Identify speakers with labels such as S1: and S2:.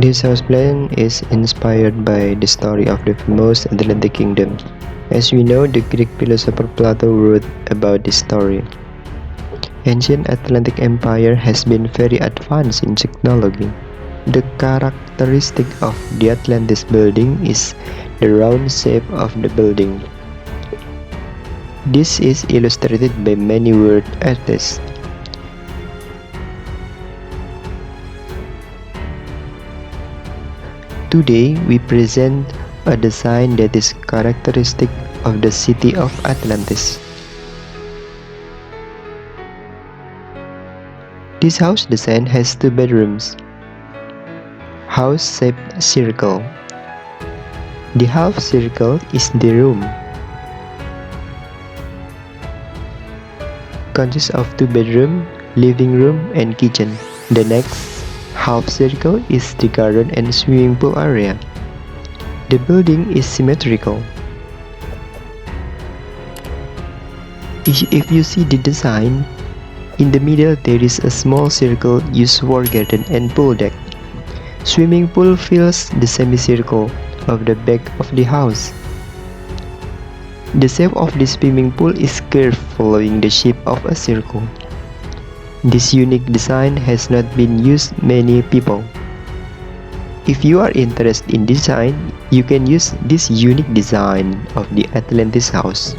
S1: This house plan is inspired by the story of the famous Atlantic Kingdom. As we know, the Greek philosopher Plato wrote about this story. Ancient Atlantic Empire has been very advanced in technology. The characteristic of the Atlantis building is the round shape of the building. This is illustrated by many word artists. Today, we present a design that is characteristic of the city of Atlantis. This house design has 2 bedrooms. House-shaped circle. The half circle is the room. Consists of 2 bedrooms, living room, and kitchen. The next half circle is the garden and swimming pool area. The building is symmetrical. If you see the design, in the middle there is a small circle used for garden and pool deck. Swimming pool fills the semicircle of the back of the house. The shape of the swimming pool is curved following the shape of a circle. This unique design has not been used many people. If you are interested in design, you can use this unique design of the Atlantis house.